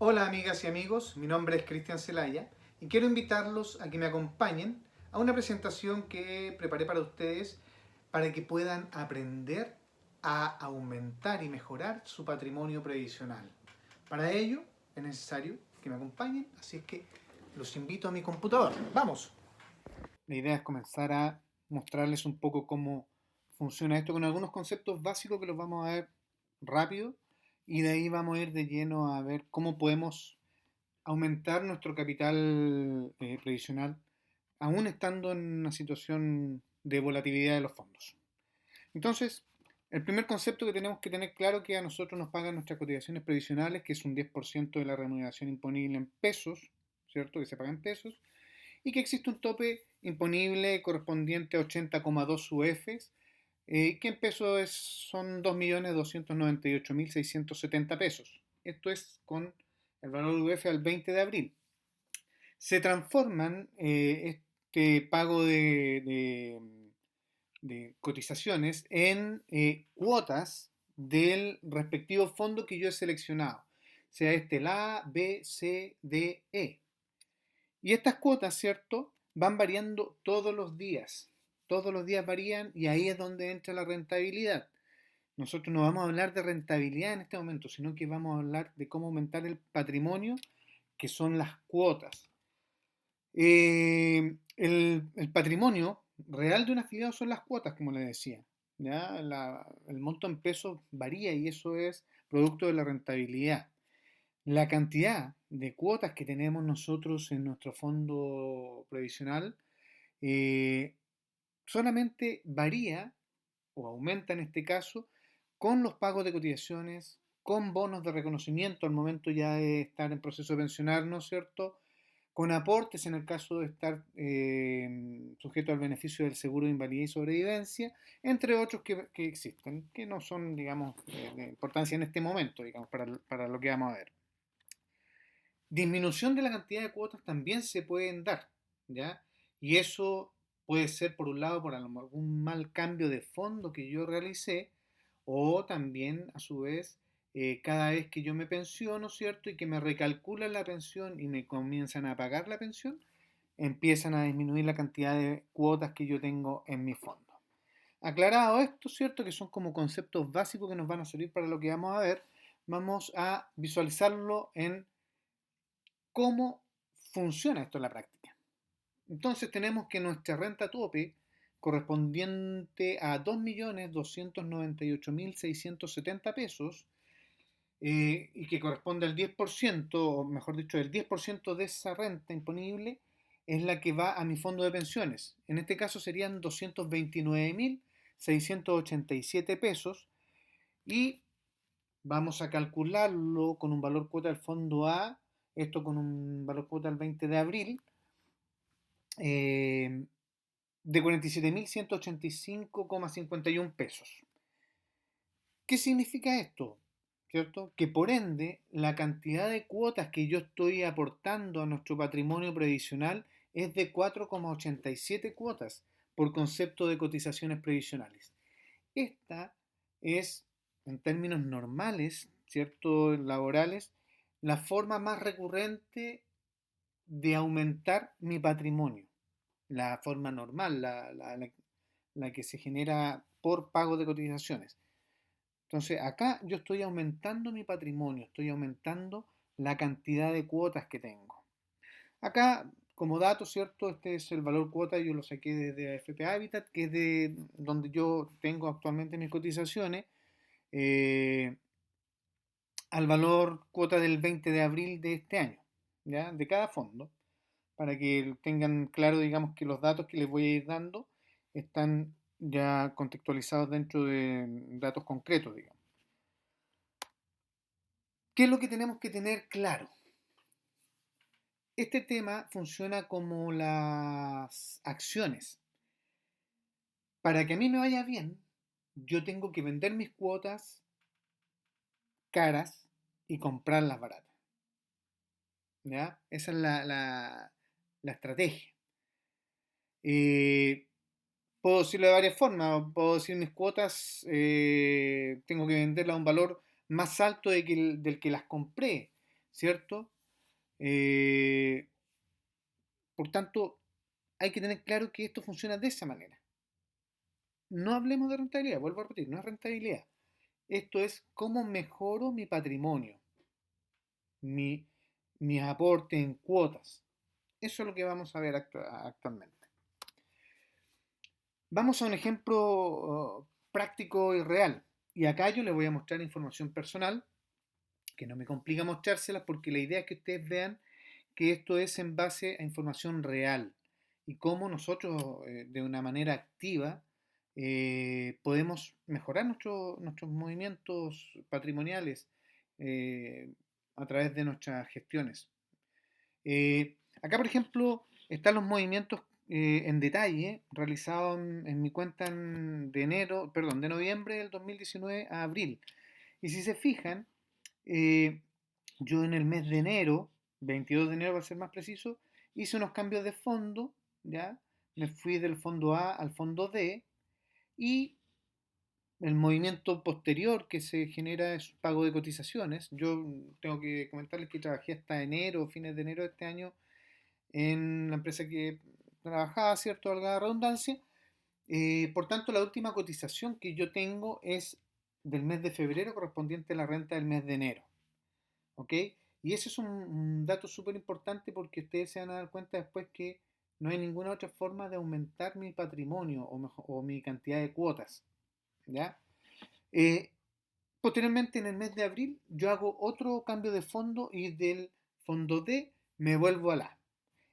Hola amigas y amigos, mi nombre es Cristian Celaya y quiero invitarlos a que me acompañen a una presentación que preparé para ustedes para que puedan aprender a aumentar y mejorar su patrimonio previsional. Para ello es necesario que me acompañen, así es que los invito a mi computador. ¡Vamos! La idea es comenzar a mostrarles un poco cómo funciona esto con algunos conceptos básicos que los vamos a ver rápido y de ahí vamos a ir de lleno a ver cómo podemos aumentar nuestro capital previsional, aún estando en una situación de volatilidad de los fondos. Entonces, el primer concepto que tenemos que tener claro es que a nosotros nos pagan nuestras cotizaciones previsionales, que es un 10% de la remuneración imponible en pesos, ¿cierto? Que se paga en pesos, y que existe un tope imponible correspondiente a 80,2 UFs, que en pesos son 2.298.670 pesos. Esto es con el valor de UF al 20 de abril. Se transforman este pago de cotizaciones en cuotas del respectivo fondo que yo he seleccionado, sea este el A, B, C, D, E. Y estas cuotas, ¿cierto? Van variando todos los días. Todos los días varían y ahí es donde entra la rentabilidad. Nosotros no vamos a hablar de rentabilidad en este momento, sino que vamos a hablar de cómo aumentar el patrimonio, que son las cuotas. El patrimonio real de un afiliado son las cuotas, como les decía. ¿Ya? El monto en pesos varía y eso es producto de la rentabilidad. La cantidad de cuotas que tenemos nosotros en nuestro fondo previsional eh, solamente varía o aumenta en este caso con los pagos de cotizaciones, con bonos de reconocimiento al momento ya de estar en proceso de pensionarnos, ¿cierto? Con aportes en el caso de estar sujeto al beneficio del seguro de invalidez y sobrevivencia, entre otros que existen, que no son, digamos, de importancia en este momento, digamos, para lo que vamos a ver. Disminución de la cantidad de cuotas también se pueden dar, ¿ya? Y eso puede ser, por un lado, por algún mal cambio de fondo que yo realicé, o también, a su vez, cada vez que yo me pensiono, ¿cierto? Y que me recalculan la pensión y me comienzan a pagar la pensión, empiezan a disminuir la cantidad de cuotas que yo tengo en mi fondo. Aclarado esto, ¿cierto? Que son como conceptos básicos que nos van a servir para lo que vamos a ver, vamos a visualizarlo en cómo funciona esto en la práctica. Entonces tenemos que nuestra renta tope correspondiente a 2.298.670 pesos y que corresponde al 10%, o mejor dicho, el 10% de esa renta imponible es la que va a mi fondo de pensiones. En este caso serían 229.687 pesos y vamos a calcularlo con un valor cuota del fondo A, esto con un valor cuota del 20 de abril, eh, de 47.185,51 pesos. ¿Qué significa esto? ¿Cierto? Que por ende la cantidad de cuotas que yo estoy aportando a nuestro patrimonio previsional es de 4,87 cuotas por concepto de cotizaciones previsionales. Esta es, en términos normales, ¿cierto? Laborales, la forma más recurrente de aumentar mi patrimonio. La forma normal, la que se genera por pago de cotizaciones. Entonces, acá yo estoy aumentando mi patrimonio, estoy aumentando la cantidad de cuotas que tengo. Acá, como dato, ¿cierto? Este es el valor cuota, yo lo saqué desde AFP Habitat, que es de donde yo tengo actualmente mis cotizaciones, eh, al valor cuota del 20 de abril de este año, ¿ya? De cada fondo, para que tengan claro, digamos, que los datos que les voy a ir dando están ya contextualizados dentro de datos concretos, digamos. ¿Qué es lo que tenemos que tener claro? Este tema funciona como las acciones. Para que a mí me vaya bien, yo tengo que vender mis cuotas caras y comprarlas baratas. ¿Ya? Esa es la estrategia. Eh, Puedo decirlo de varias formas. Puedo decir mis cuotas, tengo que venderlas a un valor más alto del que las compré. ¿cierto? Eh, por tanto, hay que tener claro que esto funciona de esa manera. No hablemos de rentabilidad, vuelvo a repetir, no es rentabilidad. Esto es cómo mejoro mi patrimonio, mi, mi aporte en cuotas. Eso es lo que vamos a ver actualmente. Vamos a un ejemplo práctico y real. Y acá yo les voy a mostrar información personal, que no me complica mostrárselas porque la idea es que ustedes vean que esto es en base a información real y cómo nosotros de una manera activa podemos mejorar nuestros movimientos patrimoniales a través de nuestras gestiones. Acá, por ejemplo, están los movimientos en detalle realizados en mi cuenta de noviembre del 2019 a abril. Y si se fijan, eh, yo en el mes de enero, 22 de enero para ser más preciso, hice unos cambios de fondo, ¿ya? Me fui del fondo A al fondo D y el movimiento posterior que se genera es pago de cotizaciones. Yo tengo que comentarles que trabajé hasta enero, fines de enero de este año, en la empresa que trabajaba, ¿cierto? Valga la redundancia. Por tanto, la última cotización que yo tengo es del mes de febrero correspondiente a la renta del mes de enero. ¿Ok? Y ese es un dato súper importante porque ustedes se van a dar cuenta después que no hay ninguna otra forma de aumentar mi patrimonio o mi cantidad de cuotas. ¿Ya? Eh, Posteriormente, en el mes de abril, yo hago otro cambio de fondo y del fondo D me vuelvo al A.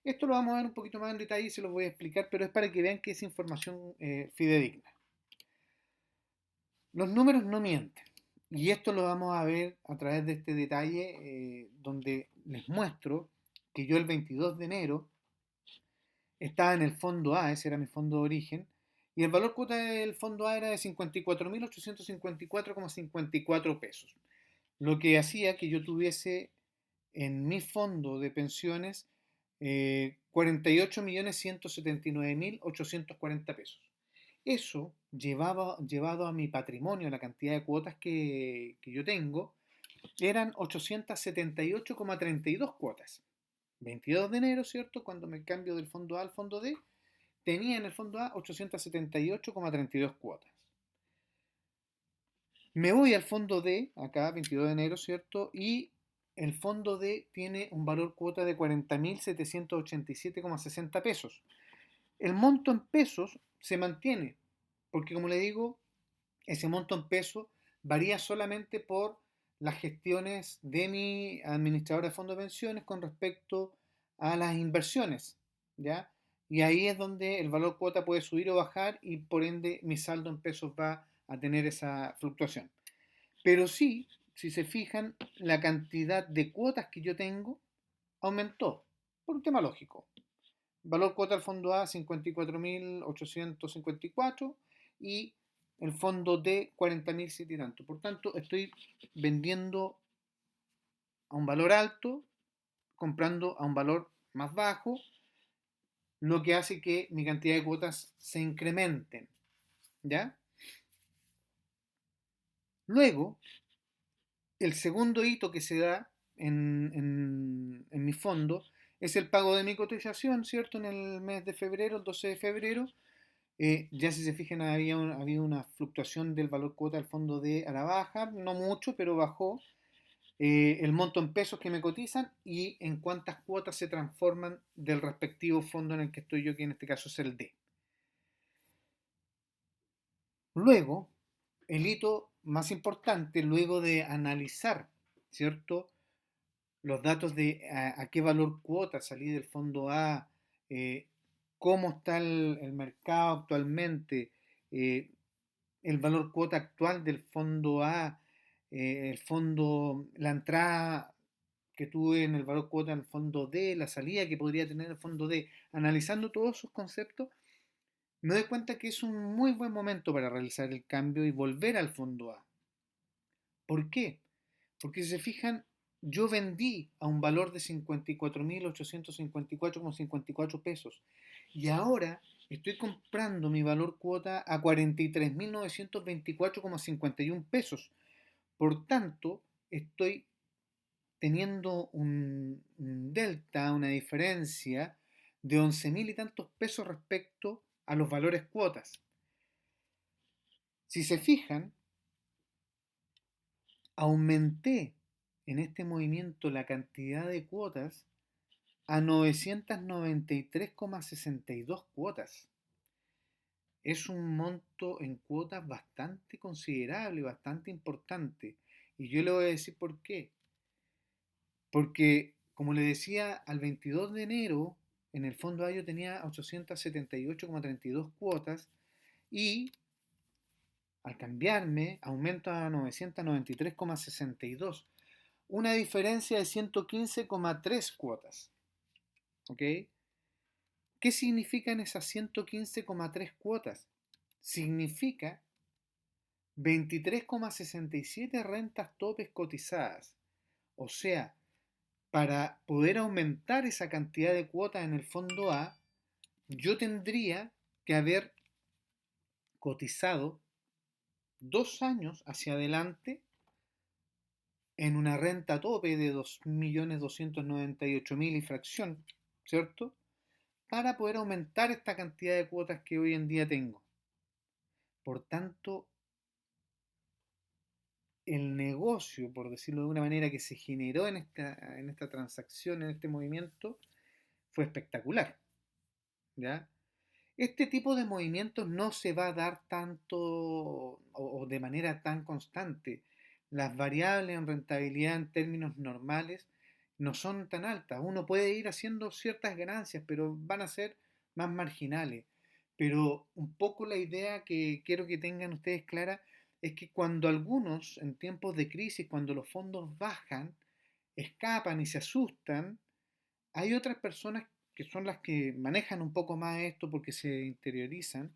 Esto lo vamos a ver un poquito más en detalle y se los voy a explicar, pero es para que vean que es información fidedigna. Los números no mienten. Y esto lo vamos a ver a través de este detalle donde les muestro que yo el 22 de enero estaba en el fondo A, ese era mi fondo de origen, y el valor cuota del fondo A era de 54.854,54 pesos, lo que hacía que yo tuviese en mi fondo de pensiones 48.179.840 pesos. Eso llevado a mi patrimonio, la cantidad de cuotas que yo tengo, eran 878,32 cuotas. 22 de enero, ¿cierto? Cuando me cambio del fondo A al fondo D, tenía en el fondo A 878,32 cuotas. Me voy al fondo D, acá 22 de enero, ¿cierto? Y el fondo D tiene un valor cuota de 40.787,60 pesos. El monto en pesos se mantiene, porque como le digo, ese monto en pesos varía solamente por las gestiones de mi administrador de fondos de pensiones con respecto a las inversiones, ¿ya? Y ahí es donde el valor cuota puede subir o bajar y por ende mi saldo en pesos va a tener esa fluctuación. Pero sí, si se fijan, la cantidad de cuotas que yo tengo aumentó por un tema lógico. Valor cuota del fondo A 54.854 y el fondo D 40.007 y tanto. Por tanto, estoy vendiendo a un valor alto, comprando a un valor más bajo, lo que hace que mi cantidad de cuotas se incrementen. ¿Ya? Luego, el segundo hito que se da en mi fondo es el pago de mi cotización, ¿cierto? En el mes de febrero, el 12 de febrero, ya si se fijan, había una fluctuación del valor cuota del fondo D a la baja, no mucho, pero bajó el monto en pesos que me cotizan y en cuántas cuotas se transforman del respectivo fondo en el que estoy yo, que en este caso es el D. Luego, el hito más importante, luego de analizar, ¿cierto? Los datos de a qué valor cuota salí del fondo A, eh, cómo está el mercado actualmente, eh, el valor cuota actual del fondo A, la entrada que tuve en el valor cuota en el fondo D, la salida que podría tener el fondo D, analizando todos esos conceptos, me doy cuenta que es un muy buen momento para realizar el cambio y volver al fondo A. ¿Por qué? Porque si se fijan, yo vendí a un valor de 54.854,54 pesos y ahora estoy comprando mi valor cuota a 43.924,51 pesos. Por tanto, estoy teniendo un delta, una diferencia de 11.000 y tantos pesos respecto a los valores cuotas. Si se fijan, aumenté en este movimiento la cantidad de cuotas a 993,62 cuotas. Es un monto en cuotas bastante considerable, bastante importante. Y yo le voy a decir por qué. Porque, como le decía, al 22 de enero, en el fondo A yo tenía 878,32 cuotas y al cambiarme aumenta a 993,62. Una diferencia de 115,3 cuotas. ¿Ok? ¿Qué significan esas 115,3 cuotas? Significa 23,67 rentas topes cotizadas. O sea, para poder aumentar esa cantidad de cuotas en el fondo A, yo tendría que haber cotizado 2 años hacia adelante en una renta tope de 2.298.000 y fracción, ¿cierto? Para poder aumentar esta cantidad de cuotas que hoy en día tengo. Por tanto, el negocio, por decirlo de una manera, que se generó en esta transacción, en este movimiento, fue espectacular. ¿Ya? Este tipo de movimientos no se va a dar tanto o de manera tan constante. Las variables en rentabilidad en términos normales no son tan altas. Uno puede ir haciendo ciertas ganancias, pero van a ser más marginales. Pero un poco la idea que quiero que tengan ustedes clara es que cuando algunos, en tiempos de crisis, cuando los fondos bajan, escapan y se asustan, hay otras personas que son las que manejan un poco más esto porque se interiorizan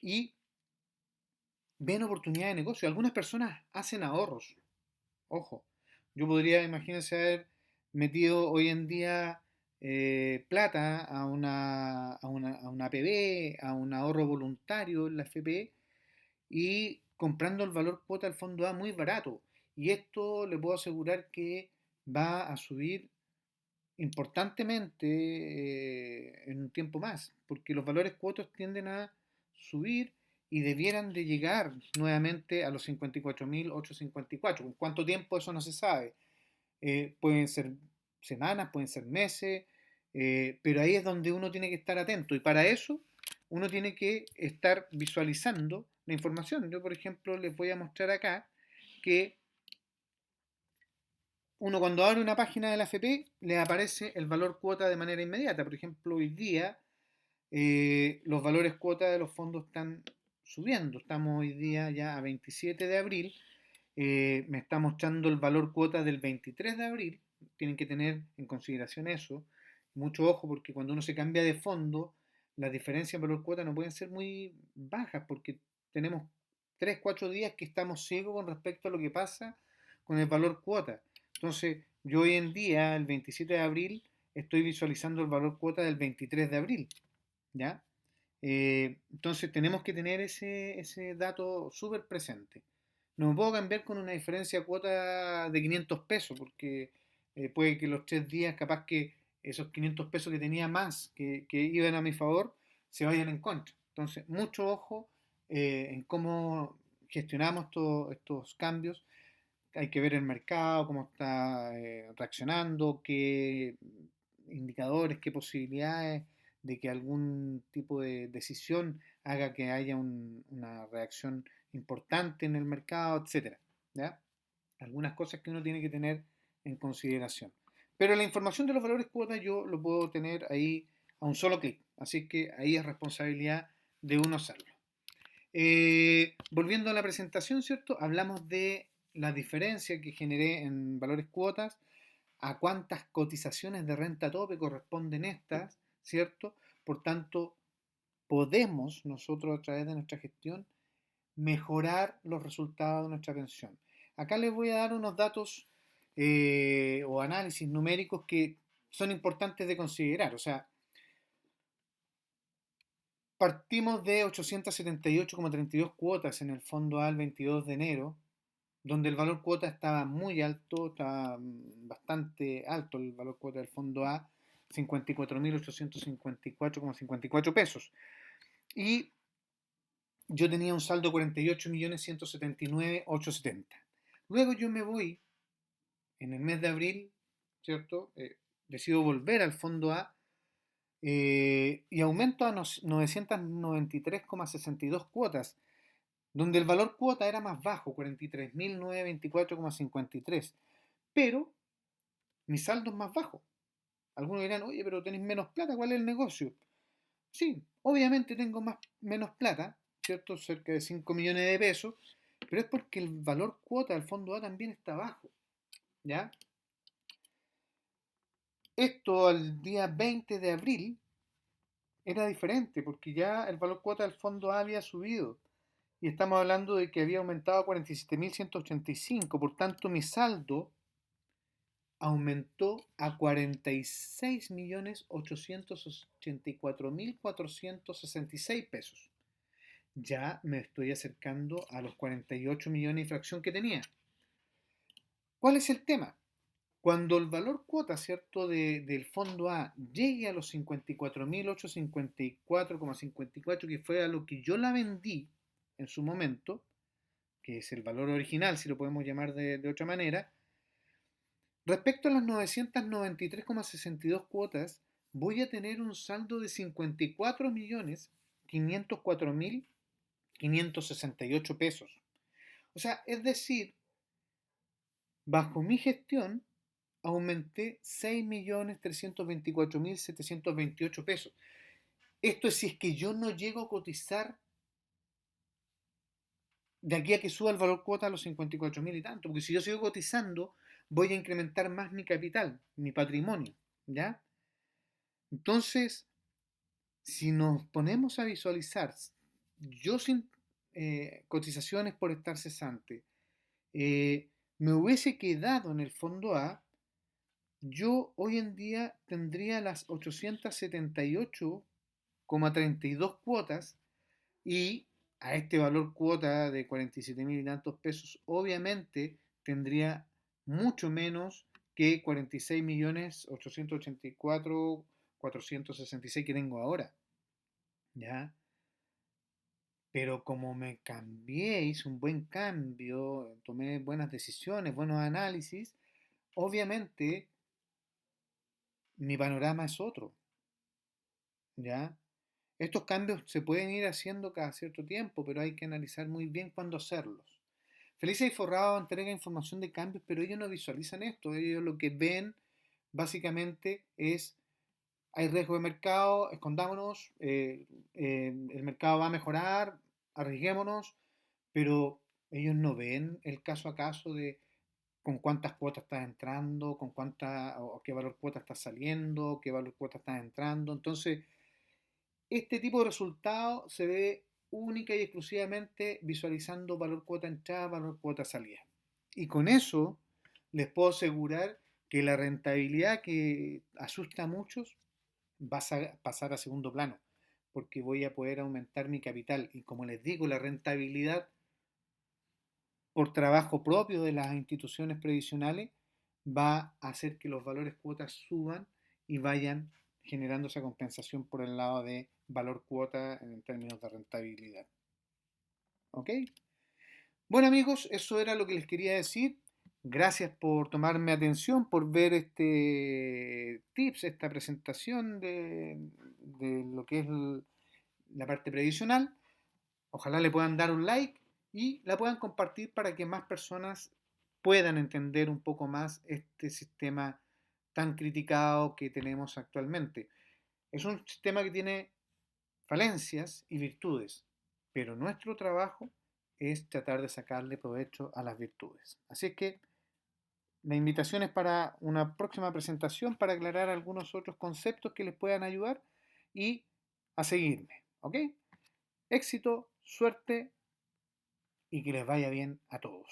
y ven oportunidades de negocio. Algunas personas hacen ahorros. Ojo, yo podría, imagínense, haber metido hoy en día plata a una APB, a un ahorro voluntario en la FP y comprando el valor cuota del fondo A muy barato. Y esto le puedo asegurar que va a subir importantemente en un tiempo más, porque los valores cuotos tienden a subir y debieran de llegar nuevamente a los 54.854. ¿En cuánto tiempo? Eso no se sabe. Pueden ser semanas, pueden ser meses, pero ahí es donde uno tiene que estar atento y para eso uno tiene que estar visualizando la información. Yo, por ejemplo, les voy a mostrar acá que uno cuando abre una página de la AFP le aparece el valor cuota de manera inmediata. Por ejemplo, hoy día los valores cuota de los fondos están subiendo. Estamos hoy día ya a 27 de abril. Me está mostrando el valor cuota del 23 de abril. Tienen que tener en consideración eso. Mucho ojo porque cuando uno se cambia de fondo, las diferencias en valor cuota no pueden ser muy bajas porque tenemos 3 4 días que estamos ciegos con respecto a lo que pasa con el valor cuota. Entonces, yo hoy en día, el 27 de abril, estoy visualizando el valor cuota del 23 de abril. ¿Ya? Entonces tenemos que tener ese dato súper presente. No me puedo cambiar con una diferencia de cuota de 500 pesos, porque puede que los 3 días, capaz que esos 500 pesos que tenía más, que iban a mi favor, se vayan en contra. Entonces, mucho ojo en cómo gestionamos estos cambios. Hay que ver el mercado, cómo está reaccionando, qué indicadores, qué posibilidades de que algún tipo de decisión haga que haya una reacción importante en el mercado, etcétera. ¿Ya? Algunas cosas que uno tiene que tener en consideración. Pero la información de los valores cuotas yo lo puedo tener ahí a un solo clic. Así que ahí es responsabilidad de uno hacerlo. Volviendo a la presentación, ¿cierto? Hablamos de la diferencia que generé en valores cuotas, a cuántas cotizaciones de renta tope corresponden estas, ¿cierto? Por tanto, podemos nosotros a través de nuestra gestión mejorar los resultados de nuestra pensión. Acá les voy a dar unos datos o análisis numéricos que son importantes de considerar. O sea, partimos de 878,32 cuotas en el fondo A al 22 de enero, donde el valor cuota estaba muy alto, estaba bastante alto el valor cuota del fondo A, 54.854,54 pesos. Y yo tenía un saldo de 48.179.870. Luego yo me voy en el mes de abril, ¿cierto? Decido volver al fondo A y aumento a 993,62 cuotas, donde el valor cuota era más bajo, 43.924,53, pero mi saldo es más bajo. Algunos dirán, oye, pero tenéis menos plata, ¿cuál es el negocio? Sí, obviamente tengo menos plata, ¿cierto? Cerca de 5 millones de pesos, pero es porque el valor cuota del fondo A también está bajo, ¿ya? Esto al día 20 de abril era diferente, porque ya el valor cuota del fondo A había subido, y estamos hablando de que había aumentado a 47.185, por tanto mi saldo aumentó a 46.884.466 pesos. Ya me estoy acercando a los 48 millones de fracción que tenía. ¿Cuál es el tema? Cuando el valor cuota, ¿cierto?, del fondo A llegue a los 54.854,54, que fue a lo que yo la vendí en su momento, que es el valor original, si lo podemos llamar de otra manera, respecto a las 993,62 cuotas, voy a tener un saldo de 54.504.568 pesos. O sea, es decir, bajo mi gestión aumenté 6.324.728 pesos. Esto es si es que yo no llego a cotizar de aquí a que suba el valor cuota a los 54.000 y tanto, porque si yo sigo cotizando, voy a incrementar más mi capital, mi patrimonio, ¿ya? Entonces, si nos ponemos a visualizar, yo sin cotizaciones por estar cesante, me hubiese quedado en el fondo A, yo hoy en día tendría las 878,32 cuotas y a este valor cuota de 47.000 y tantos pesos, obviamente tendría mucho menos que 46.884.466 que tengo ahora, ¿ya? Pero como me cambié, hice un buen cambio, tomé buenas decisiones, buenos análisis, obviamente mi panorama es otro, ¿ya? Estos cambios se pueden ir haciendo cada cierto tiempo, pero hay que analizar muy bien cuándo hacerlos. Felicia y Forrado entrega información de cambios, pero ellos no visualizan esto. Ellos lo que ven básicamente es, hay riesgo de mercado, escondámonos, el mercado va a mejorar, arriesguémonos, pero ellos no ven el caso a caso de con cuántas cuotas estás entrando, con cuánta, o qué valor cuota estás saliendo, qué valor cuota estás entrando. Entonces, este tipo de resultado se ve única y exclusivamente visualizando valor cuota entrada, valor cuota salida. Y con eso les puedo asegurar que la rentabilidad que asusta a muchos va a pasar a segundo plano, porque voy a poder aumentar mi capital. Y como les digo, la rentabilidad por trabajo propio de las instituciones previsionales va a hacer que los valores cuotas suban y vayan generando esa compensación por el lado de valor cuota en términos de rentabilidad. ¿Ok? Bueno amigos, eso era lo que les quería decir. Gracias por tomarme atención, por ver este tips, esta presentación de lo que es la parte previsional. Ojalá le puedan dar un like y la puedan compartir para que más personas puedan entender un poco más este sistema tan criticado que tenemos actualmente. Es un sistema que tiene falencias y virtudes, pero nuestro trabajo es tratar de sacarle provecho a las virtudes. Así es que la invitación es para una próxima presentación para aclarar algunos otros conceptos que les puedan ayudar y a seguirme. ¿Ok? Éxito, suerte y que les vaya bien a todos.